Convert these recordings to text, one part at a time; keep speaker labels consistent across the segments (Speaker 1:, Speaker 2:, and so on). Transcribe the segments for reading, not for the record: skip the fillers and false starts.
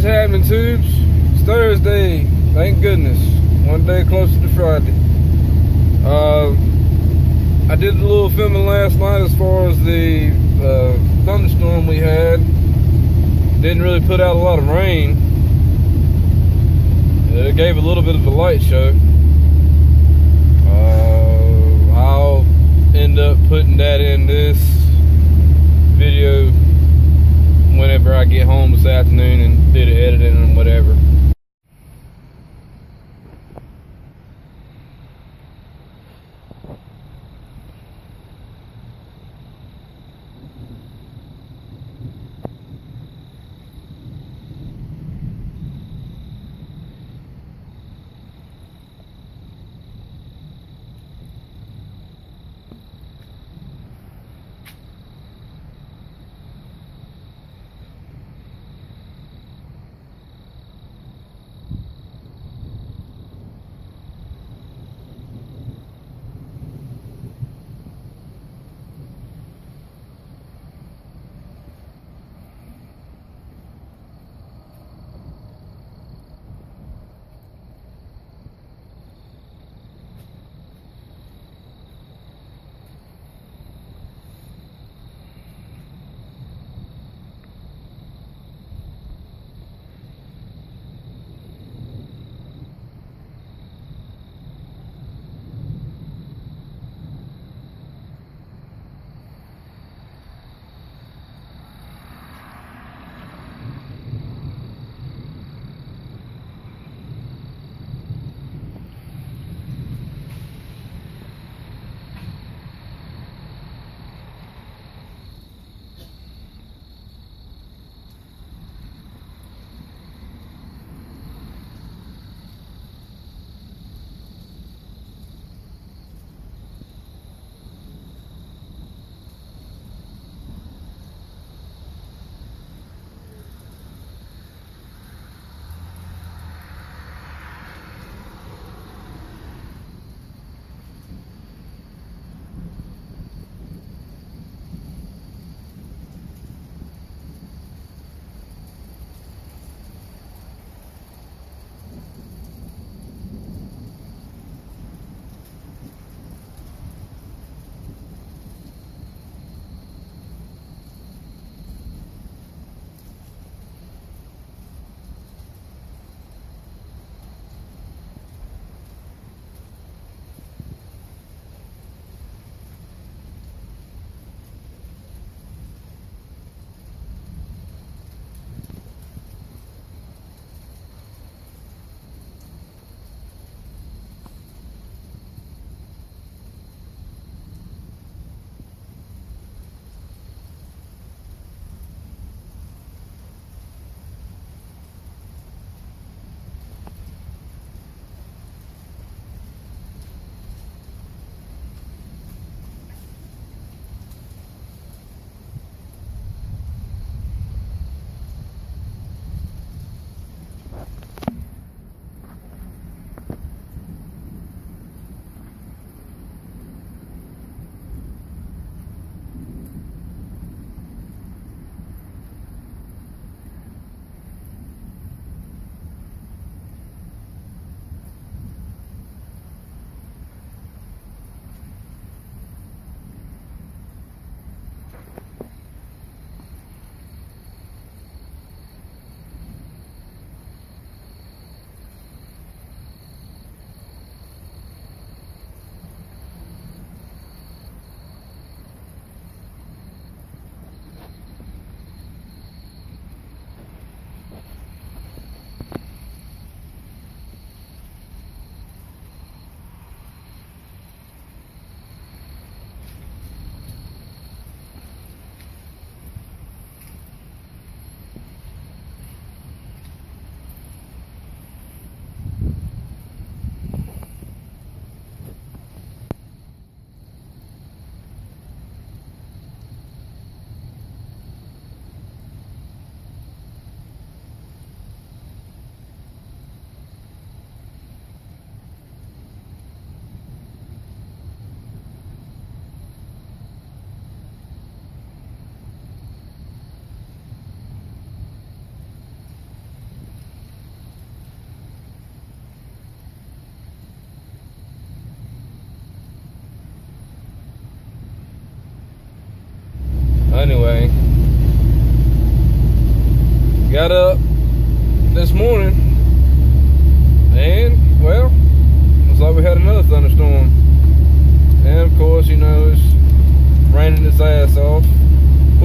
Speaker 1: What's happening, Tubes? It's Thursday, thank goodness. One day closer to Friday. I did a little filming last night as far as the thunderstorm we had. Didn't really put out a lot of rain. It gave a little bit of a light show. I'll end up putting that in this video whenever I get home this afternoon and do the editing and whatever.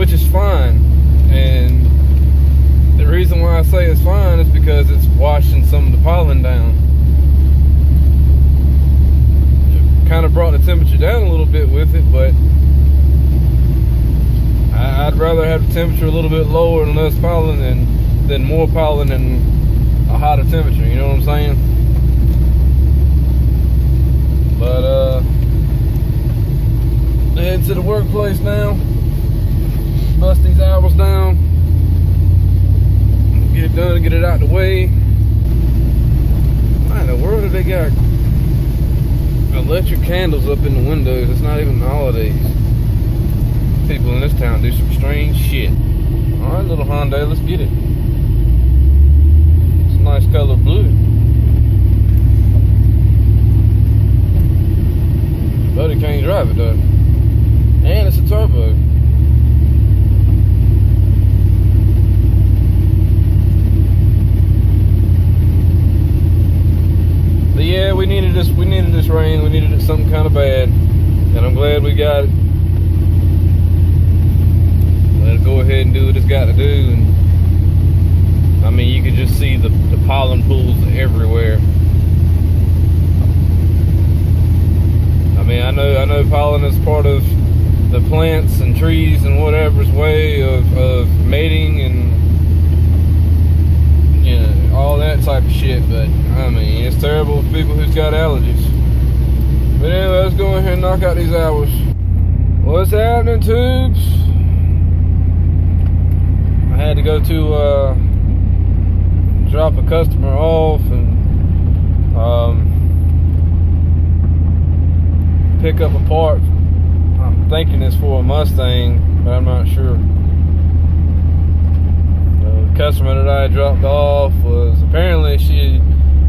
Speaker 1: which is fine. And the reason why I say it's fine is because it's washing some of the pollen down. It kind of brought the temperature down a little bit with it, but I'd rather have the temperature a little bit lower and less pollen than more pollen and a hotter temperature, you know what I'm saying? But head to the workplace now, bust these hours down, get it done, get it out the way. Why in the world have they got electric candles up in the windows? It's not even the holidays. People in this town do some strange shit. Alright, little Hyundai, let's get it. It's a nice color blue. But he can't drive it though. And it's a turbo. But yeah, we needed this rain. We needed it something kind of bad. And I'm glad we got it. Let it go ahead and do what it's got to do. And I mean, you can just see the pollen pools everywhere. I mean, I know pollen is part of the plants and trees and whatever's way of mating and, you know, all that type of shit, but I mean, it's terrible for people who's got allergies. But anyway, let's go ahead and knock out these hours. What's happening, tubes? I had to go to drop a customer off and pick up a part. I'm thinking it's for a Mustang, but I'm not sure. The customer that I dropped off was, apparently she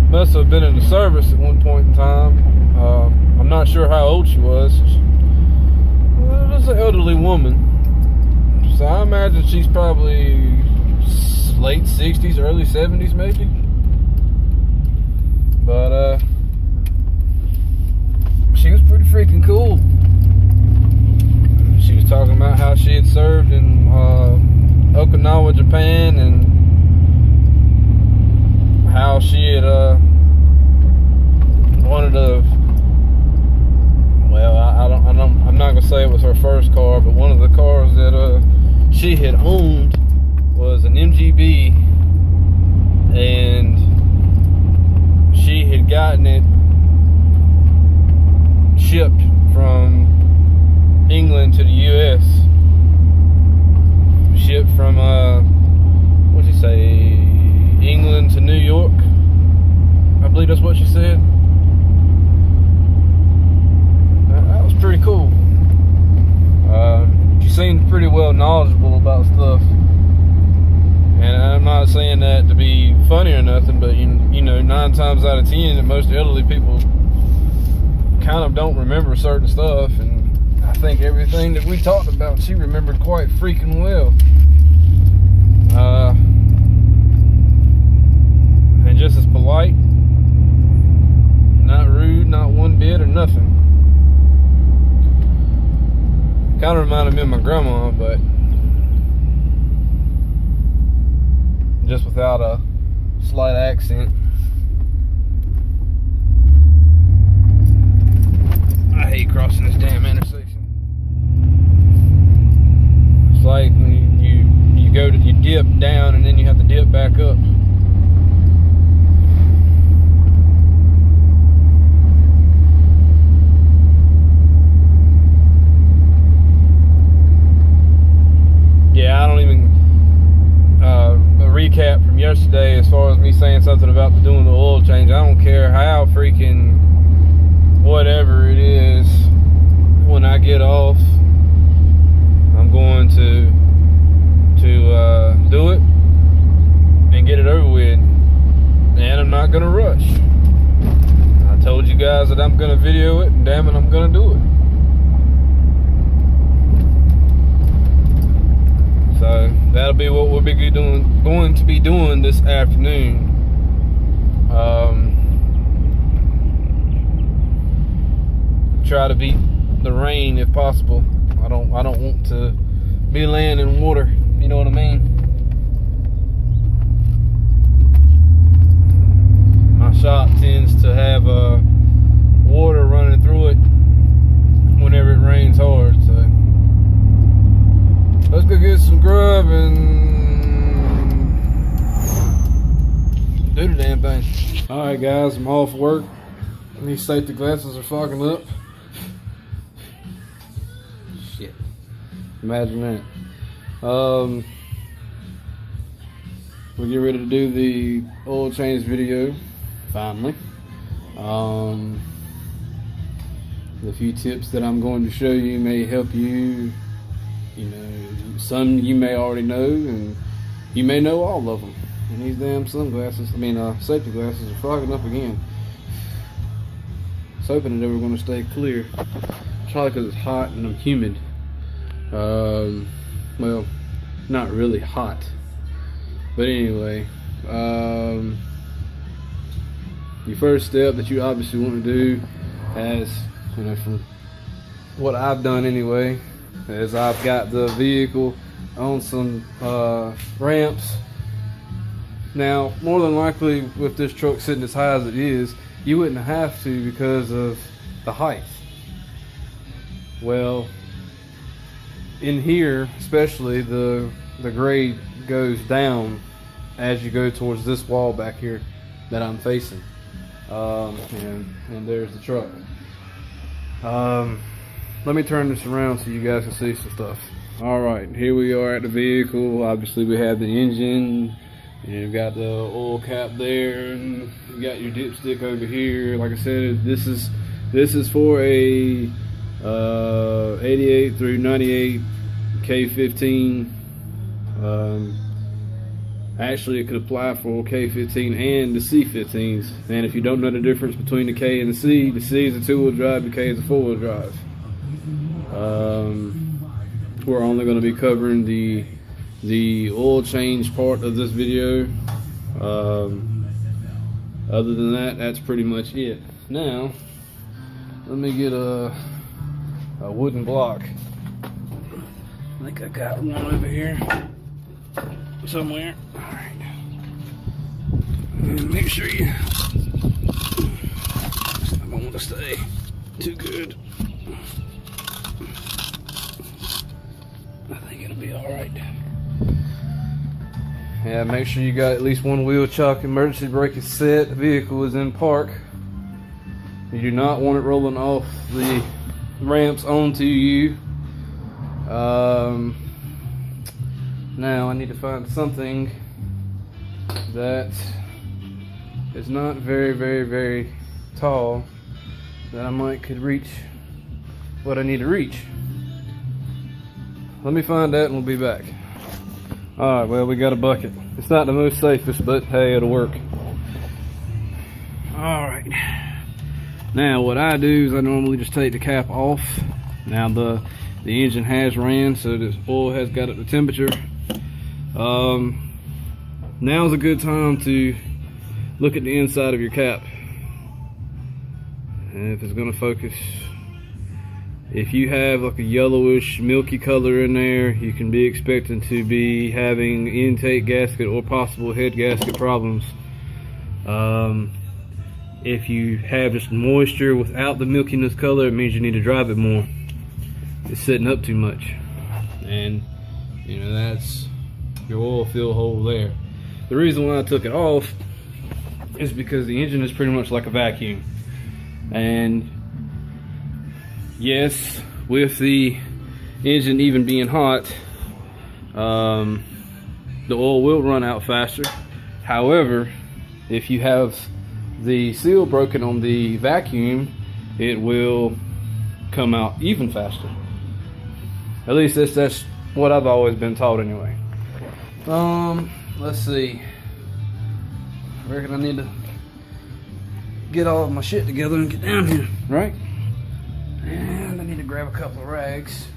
Speaker 1: must have been in the service at one point in time. I'm not sure how old she was. Well, it was an elderly woman, so I imagine she's probably late 60s, early 70s maybe. But she was pretty freaking cool. She was talking about how she had served in Okinawa, Japan, and how she had wanted to. Well, I'm not gonna say it was her first car, but one of the cars that she had owned was an MGB, and she had gotten it shipped from England to the US. Shipped from what'd you say, England to New York, I believe that's what she said. That was pretty cool. She seemed pretty well knowledgeable about stuff, and I'm not saying that to be funny or nothing, but you know, 9 times out of 10 most elderly people kind of don't remember certain stuff, and I think everything that we talked about she remembered quite freaking well. And just as polite, not rude, not one bit or nothing. Kind of reminded me of my grandma, but just without a slight accent. I hate crossing this damn intersection. It's like when you dip down and then you have to dip back up. Yeah, I don't even a recap from yesterday as far as me saying something about doing the oil change. I don't care how freaking whatever it is, when I get off, I'm going to do it and get it over with, and I'm not gonna rush. I told you guys that I'm gonna video it, and damn it, I'm gonna do it. So that'll be what we'll be going to be doing this afternoon. Try to beat the rain if possible. I don't want to be laying in water, you know what I mean? My shop tends to have water running through it whenever it rains hard, so let's go get some grub and do the damn thing. Alright guys, I'm off work. These safety glasses are fogging up. Shit. Imagine that. We're getting ready to do the oil change video, finally. The few tips that I'm going to show you may help you. You know, some you may already know, and you may know all of them. And these damn sunglasses, safety glasses are fogging up again. I was hoping that they were going to stay clear. Probably because it's hot and I'm humid. Well, not really hot. But anyway, your first step that you obviously want to do, as you know, from what I've done anyway, is I've got the vehicle on some ramps. Now, more than likely, with this truck sitting as high as it is, you wouldn't have to because of the height. Well, in here especially, the grade goes down as you go towards this wall back here that I'm facing. And there's the truck. Let me turn this around so you guys can see some stuff. Alright, here we are at the vehicle. Obviously we have the engine, and you've got the oil cap there, and you got your dipstick over here. Like I said, this is for a 88 through 98 K15. Actually, it could apply for K15 and the C15s. And if you don't know the difference between the K and the C is a two-wheel drive, the K is a four-wheel drive. We're only going to be covering the oil change part of this video. Other than that, that's pretty much it. Now, let me get a wooden block. I think I got one over here somewhere. All right. And make sure you. I don't want to stay too good. I think it'll be all right. Yeah, make sure you got at least one wheel chock. Emergency brake is set. The vehicle is in park. You do not want it rolling off the ramps onto you. Now I need to find something that is not very, very, very tall, that I could reach what I need to reach. Let me find that and we'll be back. Alright, well, we got a bucket. It's not the most safest, but hey, it'll work. Alright. Now what I do is I normally just take the cap off. Now the engine has ran, so this oil has got up to temperature. Now's a good time to look at the inside of your cap. And if it's gonna focus, if you have like a yellowish milky color in there, you can be expecting to be having intake gasket or possible head gasket problems. If you have just moisture without the milkiness color, it means you need to drive it more. It's sitting up too much, and you know, that's your oil fill hole there. The reason why I took it off is because the engine is pretty much like a vacuum, and yes, with the engine even being hot, the oil will run out faster. However, if you have the seal broken on the vacuum, it will come out even faster. At least that's what I've always been taught anyway. Let's see. I reckon I need to get all of my shit together and get down here, right? And I need to grab a couple of rags.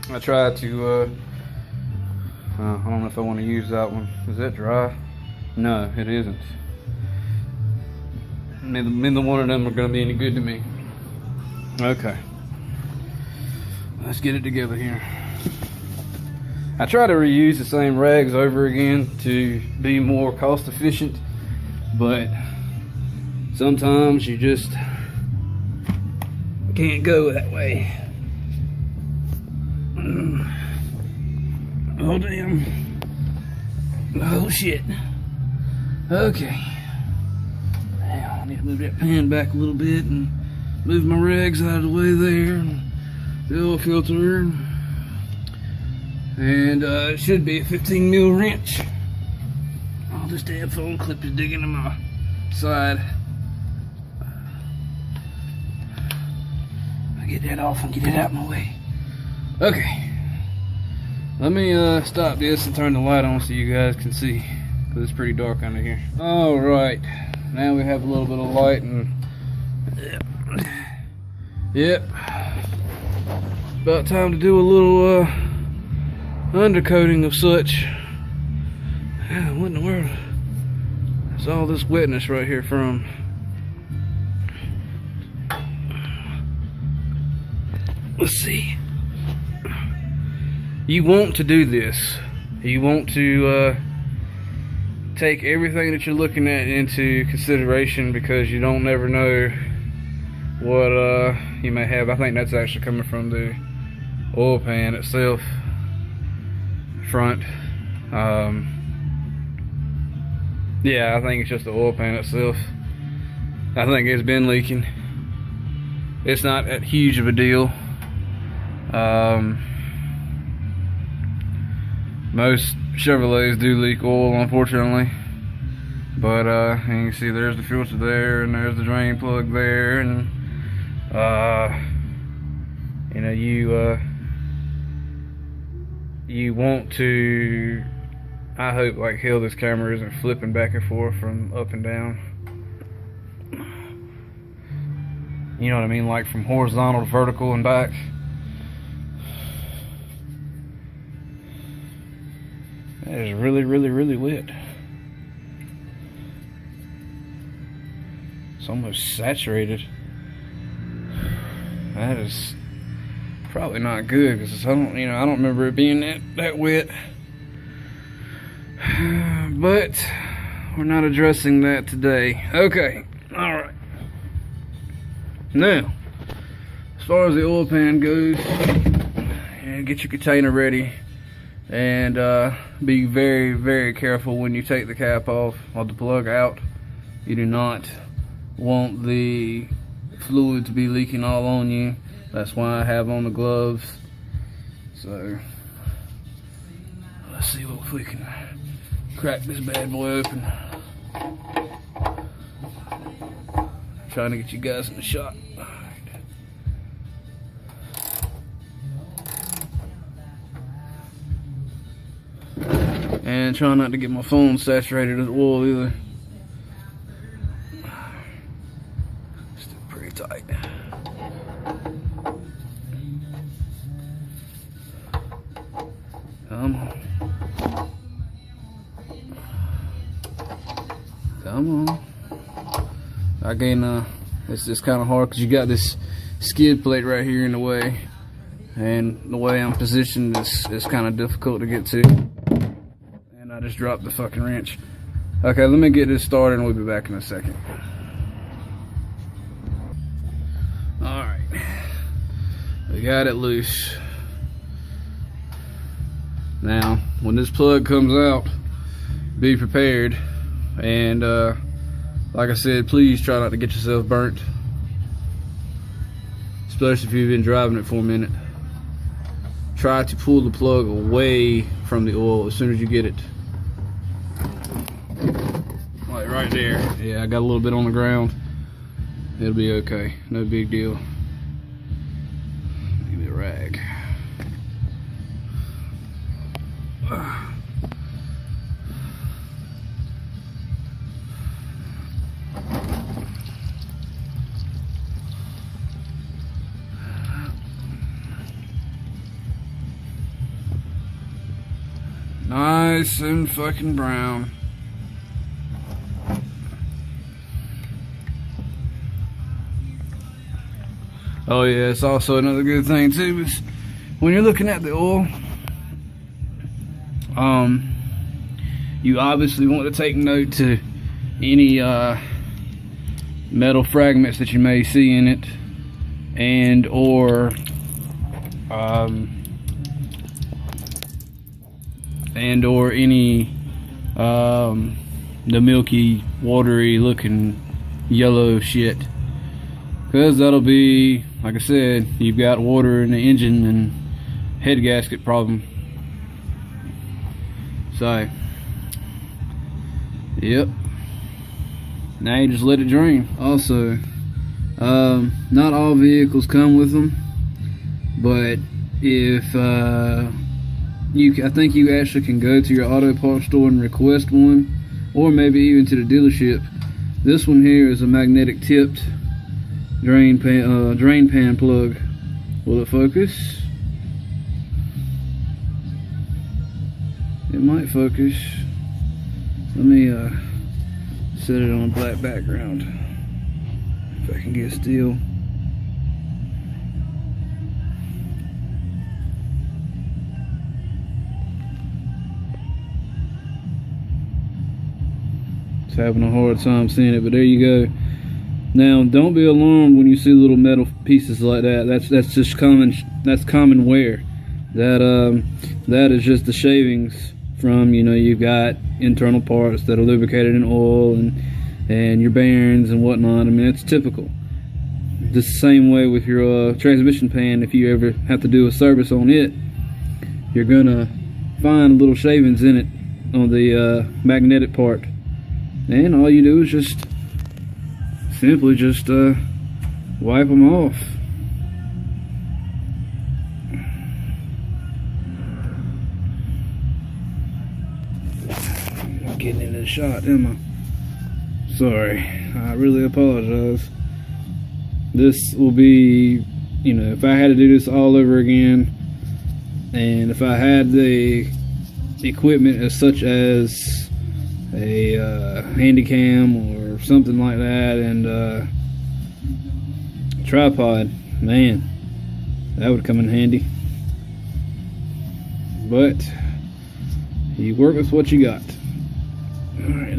Speaker 1: I tried to, I don't know if I want to use that one. Is that dry? No, it isn't. Neither one of them are going to be any good to me. Okay. Let's get it together here. I try to reuse the same rags over again to be more cost efficient, but sometimes you just can't go that way. Oh damn. Oh shit. Okay. Now I need to move that pan back a little bit and move my rags out of the way there. And the oil filter. And it should be a 15 mil wrench. Oh, this damn phone clip is digging in my side. I'll get that off and get it out of my way. Okay. Let me stop this and turn the light on so you guys can see, because it's pretty dark under here. Alright, now we have a little bit of light and yep. About time to do a little undercoating of such. What in the world is all this wetness right here from? Let's see. You want to do this. You want to take everything that you're looking at into consideration, because you don't never know what you may have. I think that's actually coming from the oil pan itself, front. Yeah, I think it's just the oil pan itself. I think it's been leaking. It's not that huge of a deal. Most Chevrolets do leak oil, unfortunately, but you can see there's the filter there, and there's the drain plug there, and you know, you want to, I hope like hell this camera isn't flipping back and forth from up and down, you know what I mean, like from horizontal to vertical and back. That is really, really, really wet. It's almost saturated. That is probably not good, because I don't remember it being that wet. But we're not addressing that today. Okay, all right. Now, as far as the oil pan goes, get your container ready. And be very, very careful when you take the cap off or the plug out. You do not want the fluid to be leaking all on you. That's why I have on the gloves. So let's see if we can crack this bad boy open. Trying to get you guys in the shot. And try not to get my phone saturated with oil either. Still pretty tight. Come on. Come on. Again, it's just kind of hard because you got this skid plate right here in the way. And the way I'm positioned is kind of difficult to get to. I just dropped the fucking wrench. Okay, let me get this started and we'll be back in a second. Alright. We got it loose. Now, when this plug comes out, be prepared. And like I said, please try not to get yourself burnt. Especially if you've been driving it for a minute. Try to pull the plug away from the oil as soon as you get it. Like right there. Yeah, I got a little bit on the ground. It'll be okay. No big deal. Give me a rag. Nice and fucking brown. Oh yeah, it's also another good thing too is
Speaker 2: when you're looking at the oil, you obviously want to take note to any metal fragments that you may see in it, and or any the milky, watery looking yellow shit, because that'll be, like I said, you've got water in the engine and head gasket problem. So yep, now you just let it drain. Also, not all vehicles come with them, but if I think you actually can go to your auto parts store and request one, or maybe even to the dealership. This one here is a magnetic tipped drain pan plug. Will it focus? It might focus. Let me set it on a black background if I can get still. It's having a hard time seeing it, but there you go. Now, don't be alarmed when you see little metal pieces like that. That's just common. That's common wear. That is just the shavings from, you know, you've got internal parts that are lubricated in oil and your bearings and whatnot. I mean, it's typical. Just the same way with your transmission pan. If you ever have to do a service on it, you're gonna find little shavings in it on the magnetic part. And all you do is just simply just wipe them off. I'm not getting into the shot, am I? Sorry, I really apologize. This will be, you know, if I had to do this all over again, and if I had the equipment as such as a Handycam or something like that, and tripod, man, that would come in handy. But you work with what you got. Alright,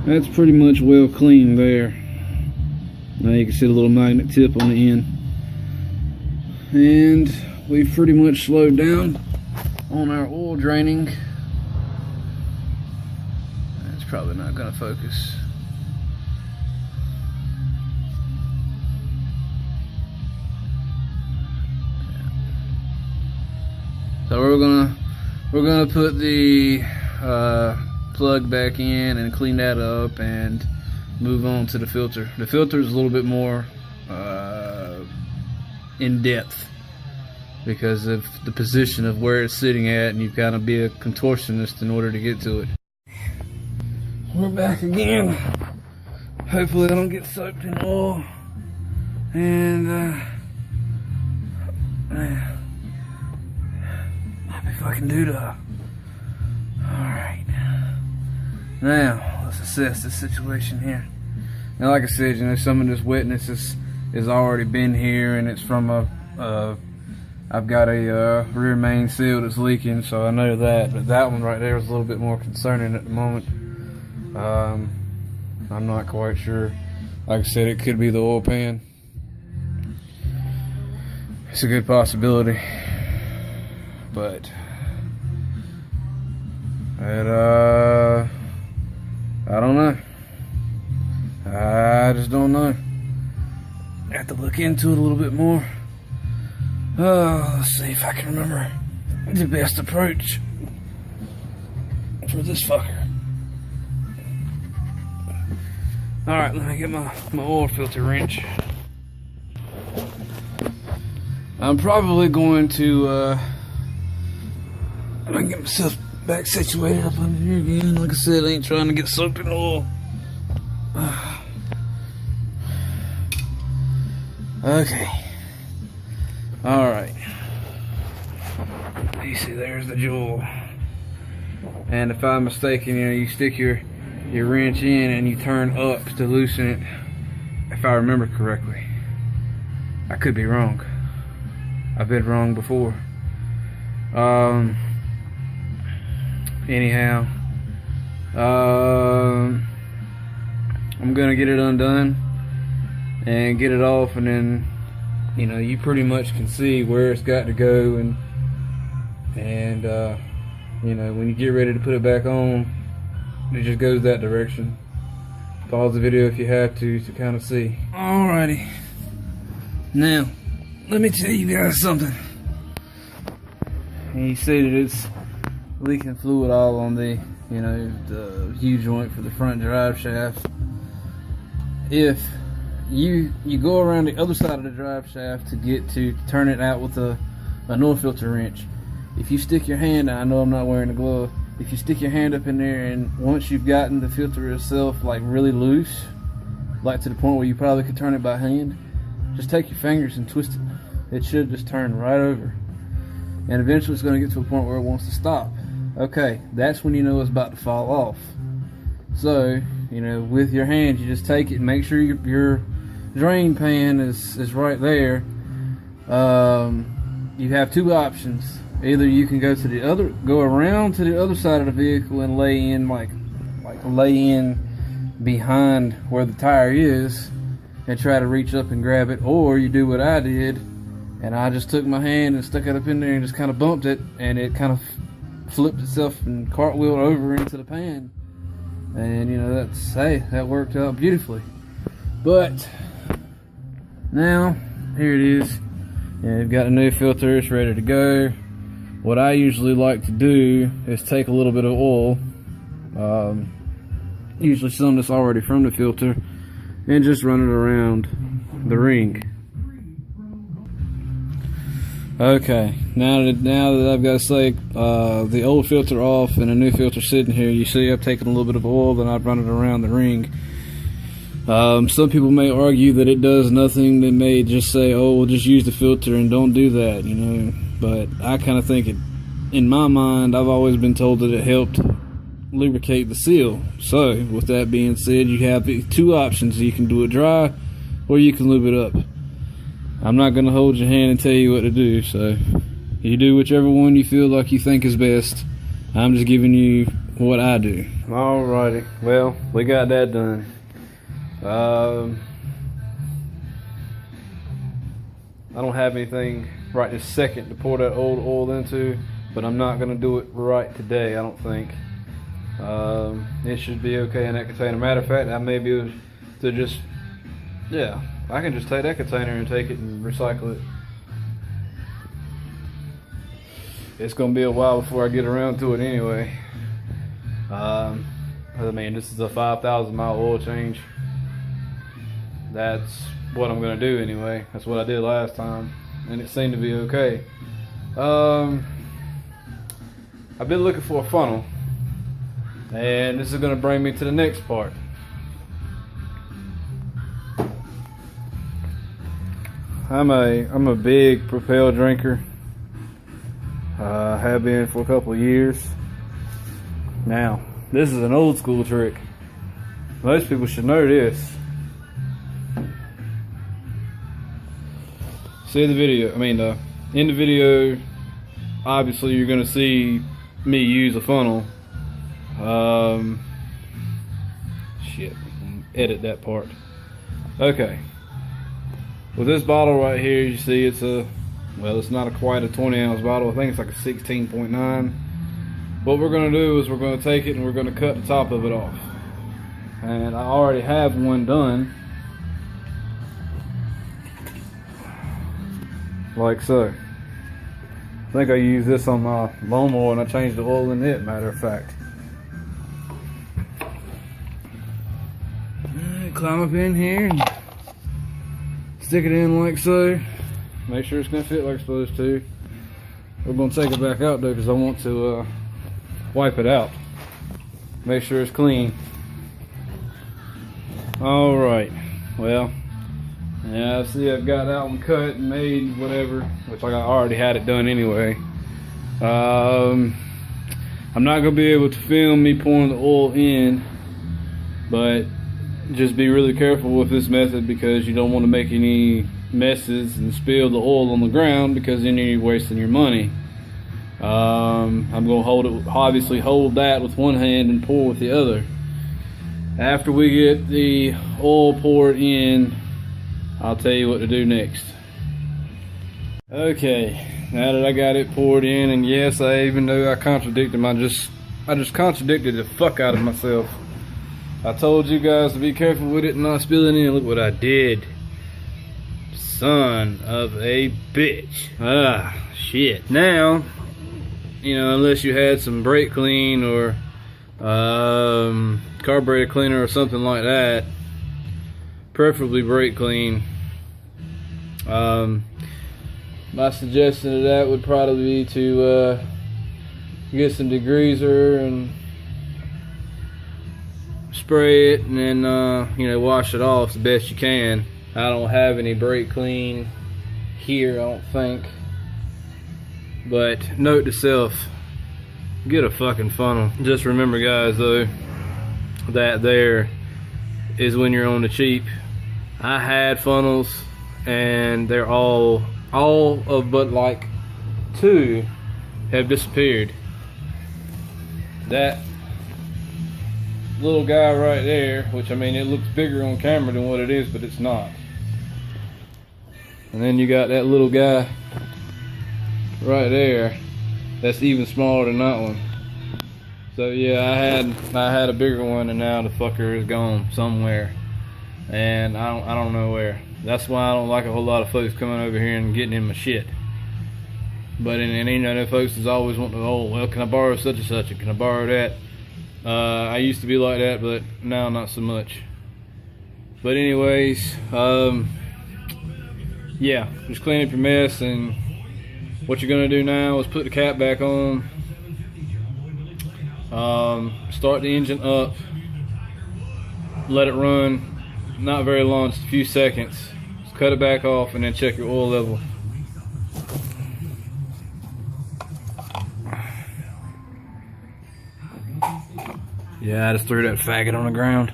Speaker 2: that's pretty much well cleaned there. Now you can see the little magnet tip on the end, and we've pretty much slowed down on our oil draining. Probably not gonna focus. So we're gonna put the plug back in and clean that up and move on to the filter. The filter is a little bit more in depth because of the position of where it's sitting at, and you've got to be a contortionist in order to get to it. We're back again. Hopefully I don't get soaked in oil. And happy fucking doodah. Alright. Now, let's assess this situation here. Now, like I said, you know, some of this wetness is already been here, and it's from I've got a rear main seal that's leaking, so I know that. But that one right there is a little bit more concerning at the moment. I'm not quite sure. Like I said, it could be the oil pan. It's a good possibility, but I don't know. I just don't know. I have to look into it a little bit more. Let's see if I can remember the best approach for this fucker. Alright, let me get my oil filter wrench. I'm probably going to get myself back situated up under here again. Like I said, I ain't trying to get soaked in oil. Okay. Alright. You see, there's the jewel. And if I'm mistaken, you know, you stick your wrench in and you turn up to loosen it, if I remember correctly. I could be wrong. I've been wrong before. Anyhow, I'm gonna get it undone and get it off, and then, you know, you pretty much can see where it's got to go, and you know, when you get ready to put it back on, it just goes that direction. Pause the video if you have to kind of see. Alrighty, now let me tell you guys something. And you see that it's leaking fluid all on the, you know, the U-joint for the front drive shaft. If you go around the other side of the drive shaft to get to turn it out with a no filter wrench, if you stick your hand, I know I'm not wearing a glove, if you stick your hand up in there, and once you've gotten the filter itself like really loose, like to the point where you probably could turn it by hand, just take your fingers and twist it. It should just turn right over, and eventually it's going to get to a point where it wants to stop. Okay, that's when you know it's about to fall off. So, you know, with your hands, you just take it and make sure your drain pan is right there. You have two options. Either you can go around to the other side of the vehicle and lay in lay in behind where the tire is and try to reach up and grab it, or you do what I did, and I just took my hand and stuck it up in there and just kind of bumped it, and it kind of flipped itself and cartwheeled over into the pan. And, you know, that worked out beautifully. But now here it is. Yeah, you've got a new filter, it's ready to go. What I usually like to do is take a little bit of oil, usually some that's already from the filter, and just run it around the ring. Okay, now that I've got, say, the old filter off and a new filter sitting here, you see I've taken a little bit of oil and I've run it around the ring. Some people may argue that it does nothing. They may just say, oh, we'll just use the filter and don't do that, you know. But I kind of think in my mind, I've always been told that it helped lubricate the seal. So, with that being said, you have two options. You can do it dry, or you can lube it up. I'm not going to hold your hand and tell you what to do, so you do whichever one you feel like you think is best. I'm just giving you what I do. Alrighty, well, we got that done. I don't have anything right this second to pour that old oil into, but I'm not going to do it right today, I don't think. It should be okay in that container. Matter of fact, I may be able to just, yeah, I can just take that container and take it and recycle it. It's going to be a while before I get around to it anyway. I mean, this is a 5,000 mile oil change. That's what I'm going to do anyway. That's what I did last time, and it seemed to be okay. I've been looking for a funnel, and this is going to bring me to the next part. I'm a big Propel drinker. Have been for a couple of years. Now, this is an old school trick. Most people should know this. See the video, in the video, obviously you're gonna see me use a funnel. Shit, edit that part. Okay. With this bottle right here, you see it's it's not quite a 20 ounce bottle. I think it's like a 16.9. What we're gonna do is we're gonna take it and we're gonna cut the top of it off. And I already have one done. Like so. I think I used this on my lawnmower and I changed the oil in it, matter of fact. Climb up in here and stick it in like so. Make sure it's gonna fit like it's supposed to. We're gonna take it back out though because I want to wipe it out. Make sure it's clean. Alright, well, yeah, see I've got that one cut and made, whatever, which I already had it done anyway. I'm not going to be able to film me pouring the oil in, but just be really careful with this method because you don't want to make any messes and spill the oil on the ground, because then you're wasting your money. I'm gonna obviously hold that with one hand and pour with the other. After we get the oil poured in, I'll tell you what to do next. Okay, now that I got it poured in, and yes, even though I contradicted I just contradicted the fuck out of myself. I told you guys to be careful with it and not spill it in. Look what I did. Son of a bitch. Ah, shit. Now, you know, unless you had some brake clean or carburetor cleaner or something like that, preferably brake clean, my suggestion to that would probably be to get some degreaser and spray it, and then you know, wash it off the best you can. I don't have any brake clean here, I don't think, but note to self, get a fucking funnel. Just remember, guys, though, that there is when you're on the cheap. I had funnels, and they're all of but like 2 have disappeared. That little guy right there, which, I mean, it looks bigger on camera than what it is, but it's not. And then you got that little guy right there that's even smaller than that one. So yeah, I had a bigger one, and now the fucker is gone somewhere, and I don't know where. That's why I don't like a whole lot of folks coming over here and getting in my shit. But and you know, the folks is always wanting to, oh, well, can I borrow such and such, and can I borrow that? I used to be like that, but now not so much. But anyways, yeah, just clean up your mess, and what you're gonna do now is put the cap back on, start the engine up, let it run, not very long, just a few seconds, just cut it back off, and then check your oil level. Yeah, I just threw that faggot on the ground.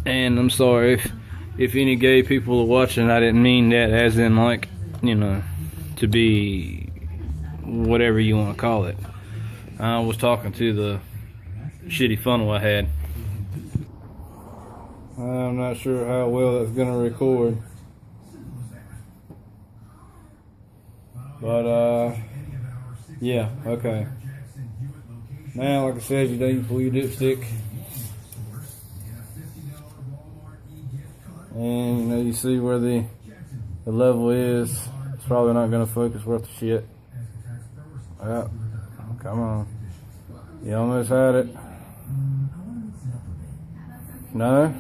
Speaker 2: And I'm sorry if any gay people are watching. I didn't mean that as in, like, you know, to be whatever you want to call it. I was talking to the shitty funnel I had. I'm not sure how well that's gonna record, but yeah, okay. Now, like I said, you need to pull your dipstick, and you know, you see where the level is. It's probably not gonna focus worth of shit. Yeah, come on. You almost had it. No?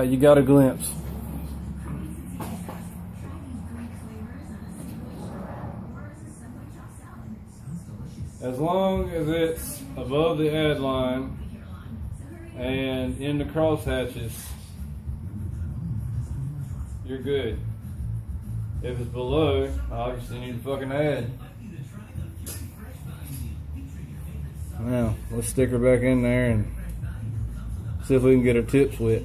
Speaker 2: You got a glimpse. As long as it's above the add line and in the cross hatches, you're good. If it's below, obviously you need to fucking add. Now, let's stick her back in there and see if we can get her tips wet.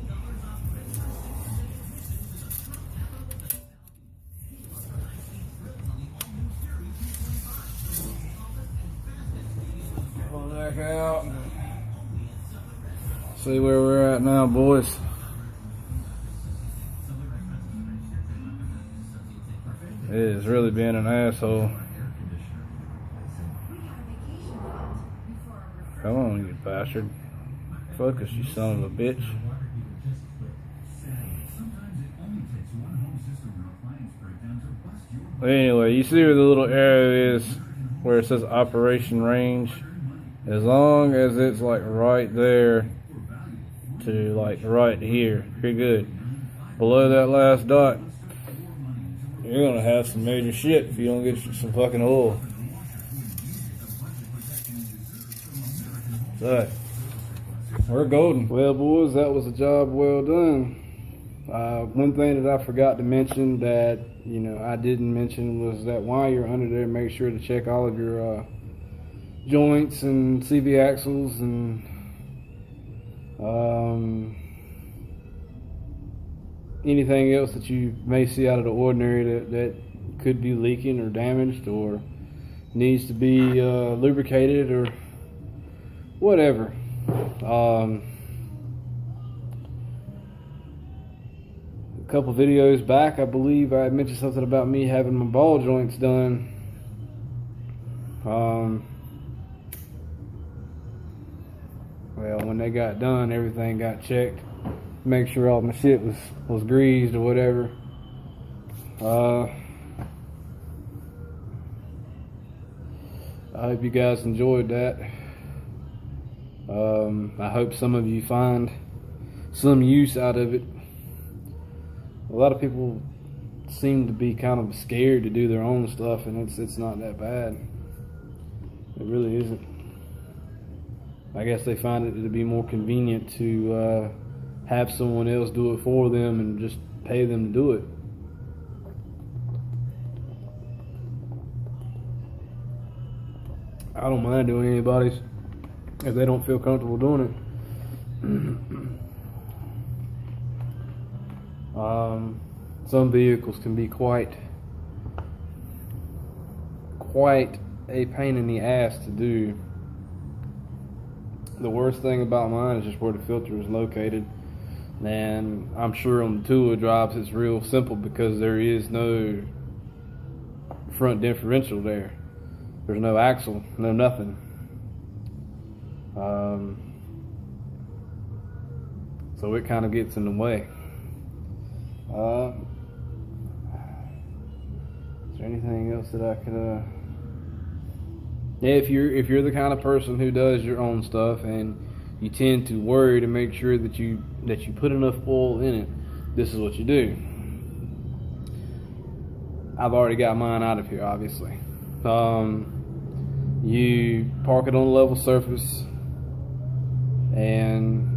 Speaker 2: Pull back out. See where we're at now, boys. It is really being an asshole. Come on, you bastard. Focus, you son of a bitch. Anyway, you see where the little arrow is, where it says operation range? As long as it's like right there to like right here, you're good. Below that last dot, you're gonna have some major shit if you don't get some fucking oil. So, we're golden. Well, boys, that was a job well done. One thing that I forgot to mention that, you know, I didn't mention was that while you're under there, make sure to check all of your
Speaker 1: joints and CV axles and anything else that you may see out of the ordinary that could be leaking or damaged or needs to be lubricated or whatever. A couple videos back, I believe I mentioned something about me having my ball joints done. Well, when they got done, everything got checked, make sure all my shit was greased or whatever. I hope you guys enjoyed that. I hope some of you find some use out of it. A lot of people seem to be kind of scared to do their own stuff, and it's not that bad. It really isn't. I guess they find it to be more convenient to have someone else do it for them and just pay them to do it. I don't mind doing anybody's if they don't feel comfortable doing it. Some vehicles can be quite a pain in the ass to do. The worst thing about mine is just where the filter is located, and I'm sure on the two-wheel drives it's real simple because there is no front differential there. There's no axle, no nothing. So it kind of gets in the way. Is there anything else that I could? Yeah, if you're the kind of person who does your own stuff and you tend to worry to make sure that you put enough oil in it, this is what you do. I've already got mine out of here, obviously. You park it on a level surface and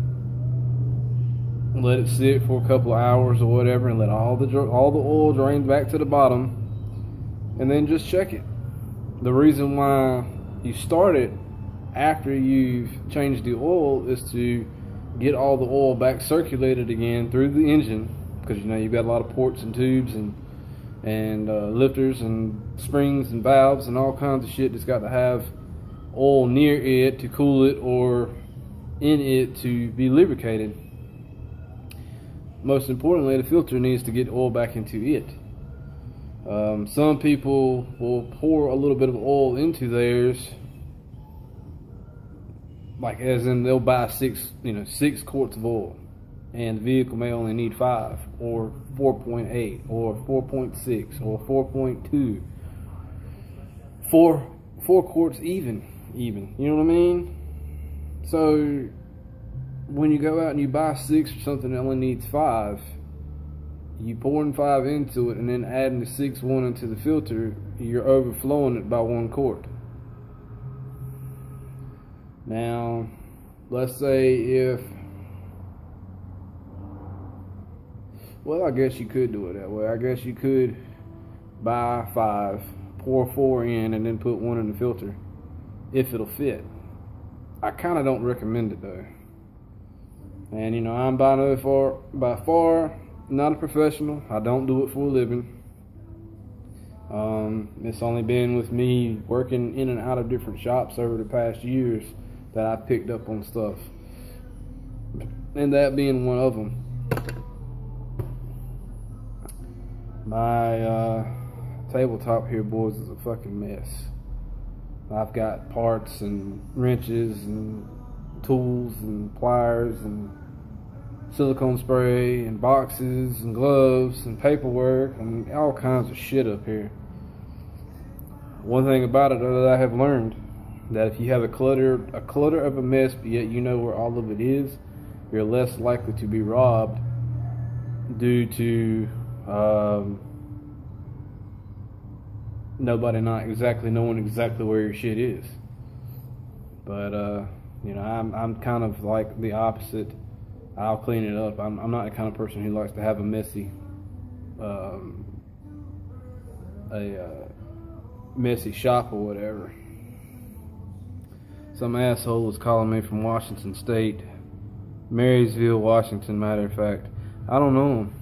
Speaker 1: let it sit for a couple of hours or whatever, and let all the oil drain back to the bottom, and then just check it. The reason why you start it after you've changed the oil is to get all the oil back circulated again through the engine, because you know you've got a lot of ports and tubes and lifters and springs and valves and all kinds of shit that's got to have oil near it to cool it or in it to be lubricated. Most importantly, the filter needs to get oil back into it. Some people will pour a little bit of oil into theirs, like as in they'll buy 6 quarts of oil, and the vehicle may only need 5 or 4.8 or 4.6 or 4.2, 4 quarts even, you know what I mean? So when you go out and you buy 6 for something that only needs 5, you pouring 5 into it and then adding the 6th one into the filter, you're overflowing it by 1 quart. Now, let's say I guess you could do it that way. I guess you could buy 5, pour 4 in, and then put 1 in the filter, if it'll fit. I kind of don't recommend it though. And you know, I'm by far not a professional. I don't do it for a living. It's only been with me working in and out of different shops over the past years that I've picked up on stuff, and that being one of them. My tabletop here, boys, is a fucking mess. I've got parts and wrenches and tools and pliers and silicone spray and boxes and gloves and paperwork and all kinds of shit up here. One thing about it that I have learned, that if you have a clutter of a mess, but yet you know where all of it is, you're less likely to be robbed due to nobody not exactly knowing exactly where your shit is. But you know, I'm kind of like the opposite. I'll clean it up. I'm not the kind of person who likes to have a messy messy shop or whatever. Some asshole was calling me from Washington State, Marysville, Washington, matter of fact. I don't know him.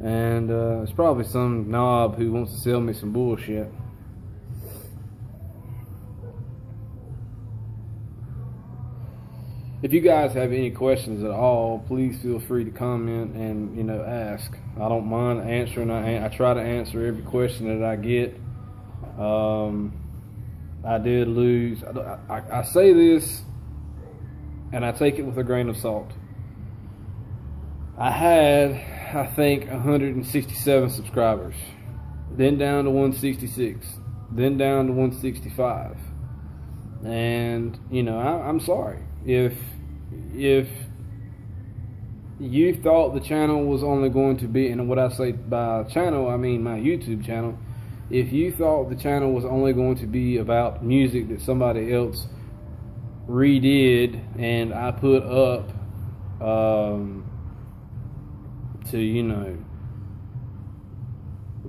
Speaker 1: And it's probably some knob who wants to sell me some bullshit. If you guys have any questions at all, please feel free to comment and, you know, ask. I don't mind answering. I try to answer every question that I get. I did lose. I say this, and I take it with a grain of salt. I had, I think, 167 subscribers, then down to 166, then down to 165. And, you know, I'm sorry. If you thought the channel was only going to be, and what I say by channel, I mean my YouTube channel. If you thought the channel was only going to be about music that somebody else redid and I put up to, you know,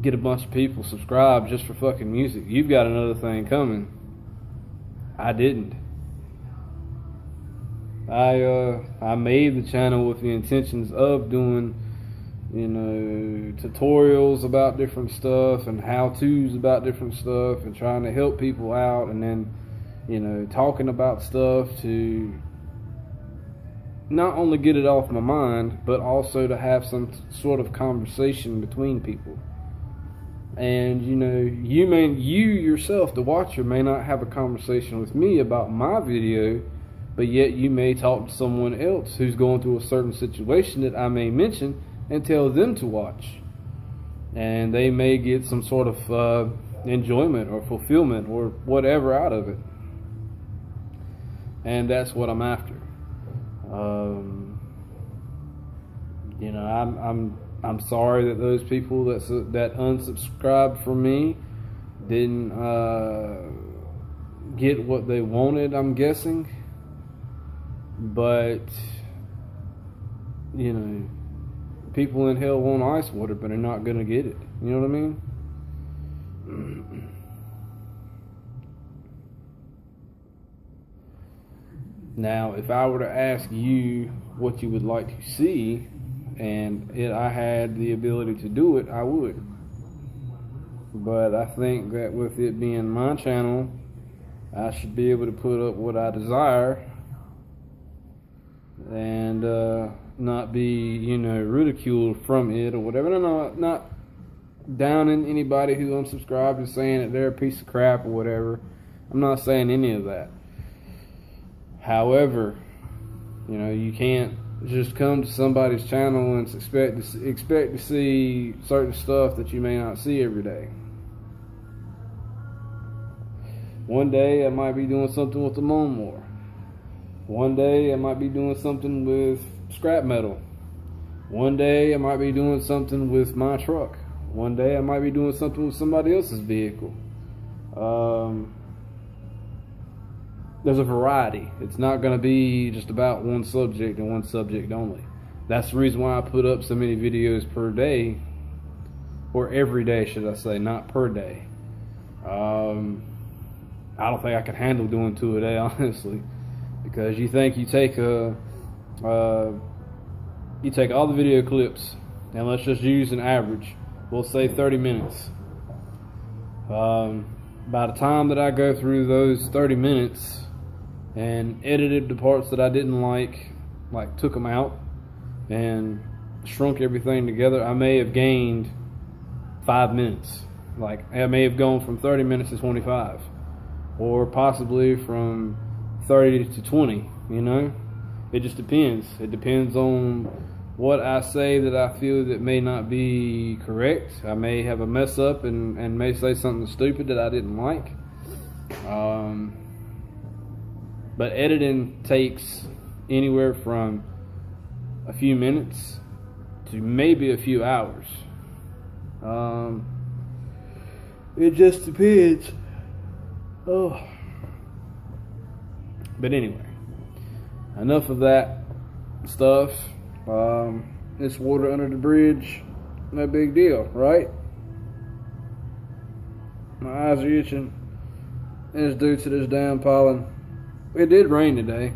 Speaker 1: get a bunch of people subscribed just for fucking music, you've got another thing coming. I didn't. I made the channel with the intentions of doing, you know, tutorials about different stuff and how-tos about different stuff and trying to help people out, and then, you know, talking about stuff to not only get it off my mind, but also to have some sort of conversation between people. And, you know, you yourself, the watcher, may not have a conversation with me about my video, but yet you may talk to someone else who's going through a certain situation that I may mention and tell them to watch. And they may get some sort of enjoyment or fulfillment or whatever out of it. And that's what I'm after. You know, I'm sorry that those people that unsubscribed from me didn't get what they wanted, I'm guessing. But, you know, people in hell want ice water, but they're not going to get it. You know what I mean? Now, if I were to ask you what you would like to see, and I had the ability to do it, I would. But I think that with it being my channel, I should be able to put up what I desire and not be, you know, ridiculed from it or whatever. No, not downing anybody who unsubscribed and saying that they're a piece of crap or whatever. I'm not saying any of that. However, you know, you can't just come to somebody's channel and expect to see certain stuff that you may not see every day. One day I might be doing something with the lawnmower. One day I might be doing something with scrap metal. One day I might be doing something with my truck. One day I might be doing something with somebody else's vehicle. There's a variety. It's not going to be just about one subject and one subject only. That's the reason why I put up so many videos per day, or every day, should I say, not per day. I don't think I can handle doing 2 a day, honestly. Because you think you take all the video clips, and let's just use an average. We'll say 30 minutes. By the time that I go through those 30 minutes and edited the parts that I didn't like took them out and shrunk everything together, I may have gained 5 minutes. Like, I may have gone from 30 minutes to 25, or possibly from 30 to 20, you know? It just depends. It depends on what I say that I feel that may not be correct. I may have a mess up and may say something stupid that I didn't like. But editing takes anywhere from a few minutes to maybe a few hours. It just depends. Oh. But anyway, enough of that stuff. It's water under the bridge. No big deal, right? My eyes are itching. is due to this damn pollen. It did rain today.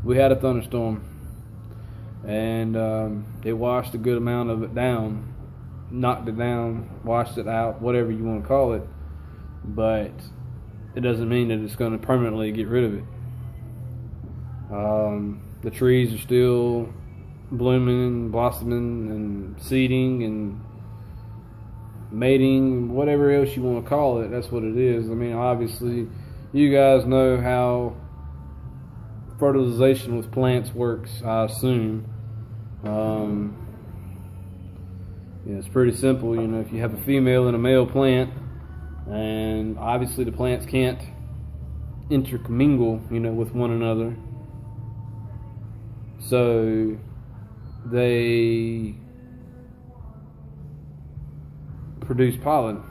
Speaker 1: We had a thunderstorm, and it washed a good amount of it down, knocked it down, washed it out, whatever you want to call it. But it doesn't mean that it's going to permanently get rid of it. The trees are still blooming, blossoming, and seeding, and mating, whatever else you want to call it. That's what it is. I mean, obviously, you guys know how fertilization with plants works, I assume. Yeah, it's pretty simple. You know, if you have a female and a male plant, and obviously the plants can't intermingle, you know, with one another, so they produce pollen.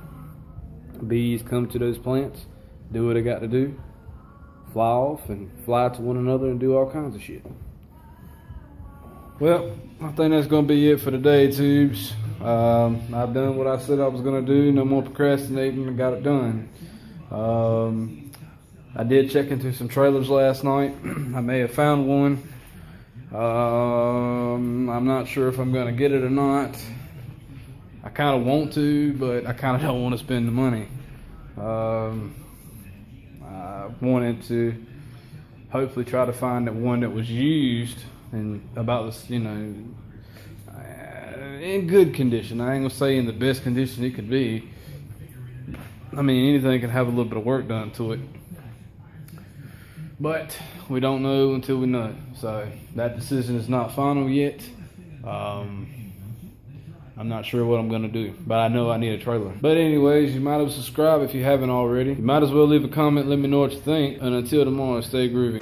Speaker 1: Bees come to those plants, do what they got to do, fly off and fly to one another and do all kinds of shit. Well, I think that's going to be it for today, Tubes. I've done what I said I was going to do. No more procrastinating. I got it done. I did check into some trailers last night. I may have found one. I'm not sure if I'm going to get it or not. I kind of want to, but I kind of don't want to spend the money. I wanted to hopefully try to find one that was used and about this, you know, in good condition. I ain't gonna say in the best condition it could be. I mean, anything can have a little bit of work done to it, but we don't know until we know. So that decision is not final yet. I'm not sure what I'm gonna do, but I know I need a trailer. But anyways, you might have subscribed if you haven't already. You might as well leave a comment, let me know what you think, and until tomorrow, stay groovy.